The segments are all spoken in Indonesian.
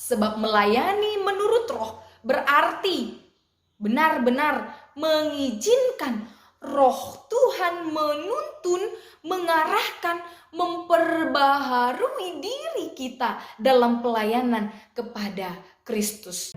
Sebab melayani menurut roh berarti benar-benar mengizinkan roh Tuhan menuntun, mengarahkan, memperbaharui diri kita dalam pelayanan kepada Kristus.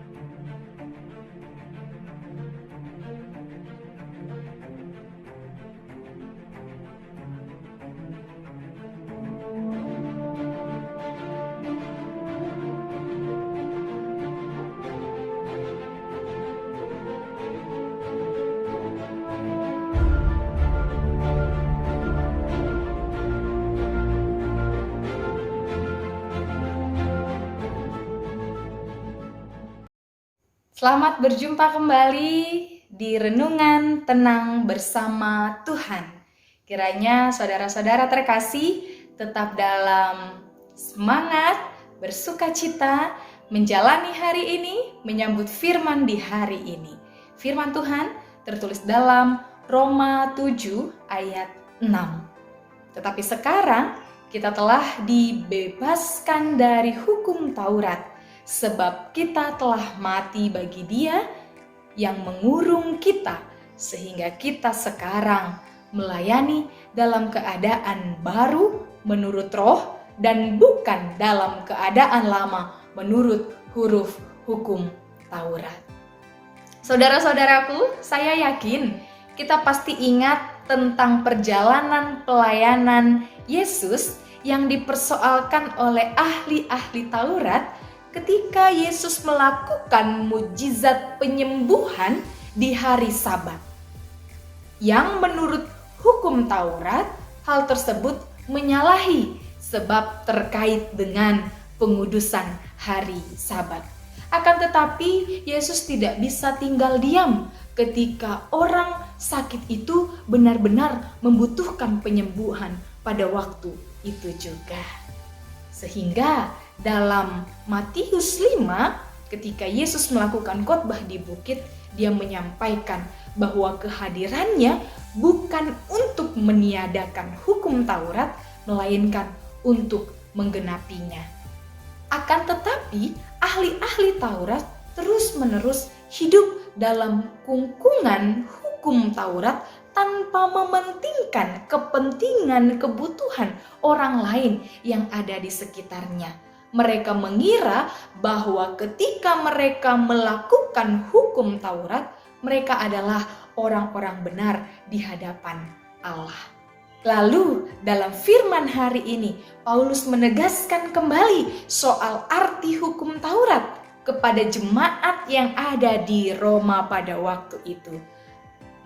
Selamat berjumpa kembali di Renungan Tenang Bersama Tuhan. Kiranya saudara-saudara terkasih tetap dalam semangat, bersukacita, menjalani hari ini, menyambut firman di hari ini. Firman Tuhan tertulis dalam Roma 7 ayat 6. Tetapi sekarang kita telah dibebaskan dari hukum Taurat, sebab kita telah mati bagi Dia yang mengurung kita, sehingga kita sekarang melayani dalam keadaan baru menurut roh dan bukan dalam keadaan lama menurut huruf hukum Taurat. Saudara-saudaraku, saya yakin kita pasti ingat tentang perjalanan pelayanan Yesus yang dipersoalkan oleh ahli-ahli Taurat ketika Yesus melakukan mukjizat penyembuhan di hari Sabat. Yang menurut hukum Taurat, hal tersebut menyalahi sebab terkait dengan pengudusan hari Sabat. Akan tetapi, Yesus tidak bisa tinggal diam ketika orang sakit itu benar-benar membutuhkan penyembuhan pada waktu itu juga. Sehingga dalam Matius 5, ketika Yesus melakukan khotbah di bukit, Dia menyampaikan bahwa kehadirannya bukan untuk meniadakan hukum Taurat, melainkan untuk menggenapinya. Akan tetapi, ahli-ahli Taurat terus-menerus hidup dalam kungkungan hukum Taurat tanpa mementingkan kepentingan kebutuhan orang lain yang ada di sekitarnya. Mereka mengira bahwa ketika mereka melakukan hukum Taurat, mereka adalah orang-orang benar di hadapan Allah. Lalu dalam firman hari ini, Paulus menegaskan kembali soal arti hukum Taurat kepada jemaat yang ada di Roma pada waktu itu.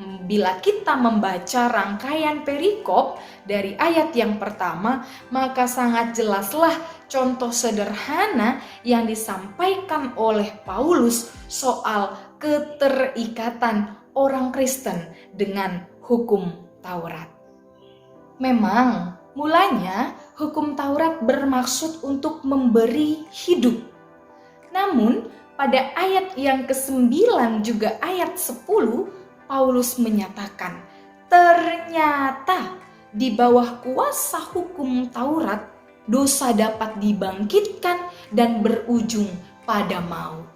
Bila kita membaca rangkaian perikop dari ayat yang pertama, maka sangat jelaslah contoh sederhana yang disampaikan oleh Paulus soal keterikatan orang Kristen dengan hukum Taurat. Memang mulanya hukum Taurat bermaksud untuk memberi hidup. Namun pada ayat yang ke-9 juga ayat 10, Paulus menyatakan, ternyata di bawah kuasa hukum Taurat, dosa dapat dibangkitkan dan berujung pada maut.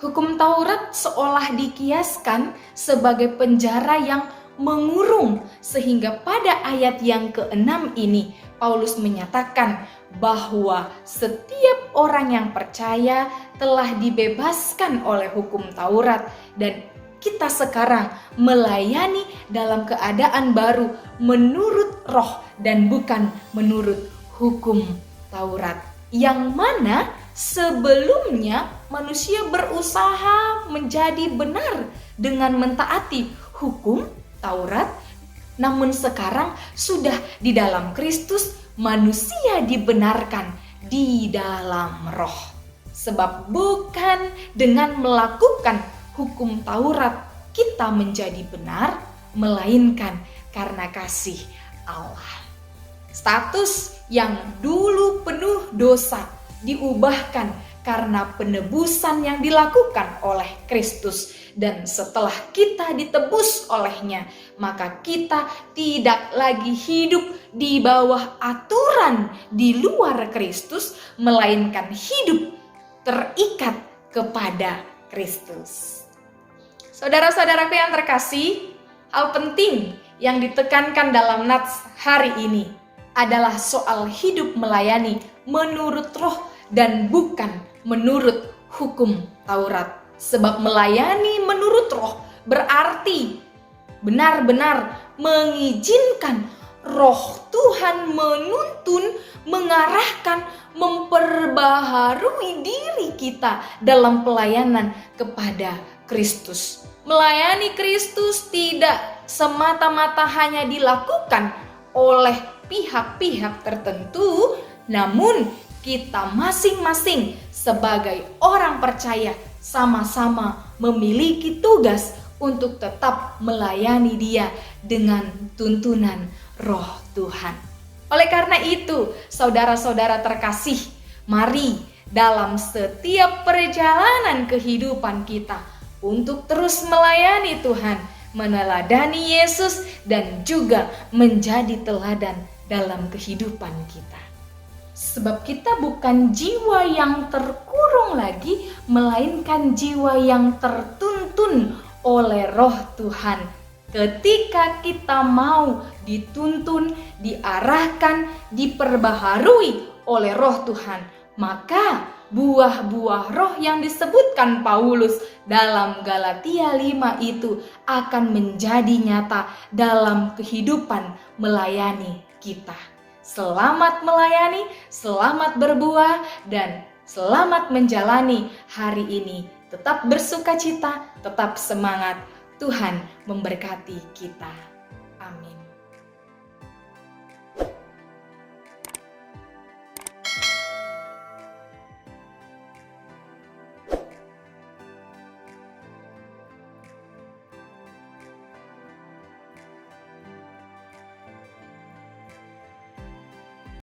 Hukum Taurat seolah dikiaskan sebagai penjara yang mengurung, sehingga pada ayat yang ke-6 ini, Paulus menyatakan bahwa setiap orang yang percaya telah dibebaskan oleh hukum Taurat dan kita sekarang melayani dalam keadaan baru menurut roh dan bukan menurut hukum Taurat. Yang mana sebelumnya manusia berusaha menjadi benar dengan mentaati hukum Taurat, namun sekarang sudah di dalam Kristus manusia dibenarkan di dalam roh. Sebab bukan dengan melakukan hukum Taurat kita menjadi benar, melainkan karena kasih Allah. Status yang dulu penuh dosa diubahkan karena penebusan yang dilakukan oleh Kristus. Dan setelah kita ditebus olehnya, maka kita tidak lagi hidup di bawah aturan di luar Kristus, melainkan hidup terikat kepada Kristus. Saudara-saudaraku yang terkasih, hal penting yang ditekankan dalam nats hari ini adalah soal hidup melayani menurut roh dan bukan menurut hukum Taurat. Sebab melayani menurut roh berarti benar-benar mengizinkan roh Tuhan menuntun, mengarahkan, memperbaharui diri kita dalam pelayanan kepada Kristus. Melayani Kristus tidak semata-mata hanya dilakukan oleh pihak-pihak tertentu, namun kita masing-masing sebagai orang percaya sama-sama memiliki tugas untuk tetap melayani Dia dengan tuntunan Roh Tuhan. Oleh karena itu, saudara-saudara terkasih, mari dalam setiap perjalanan kehidupan kita untuk terus melayani Tuhan, meneladani Yesus, dan juga menjadi teladan dalam kehidupan kita. Sebab kita bukan jiwa yang terkurung lagi, melainkan jiwa yang tertuntun oleh Roh Tuhan. Ketika kita mau dituntun, diarahkan, diperbaharui oleh Roh Tuhan, maka buah-buah roh yang disebutkan Paulus dalam Galatia 5 itu akan menjadi nyata dalam kehidupan melayani kita. Selamat melayani, selamat berbuah, dan selamat menjalani hari ini. Tetap bersukacita, tetap semangat. Tuhan memberkati kita. Amin.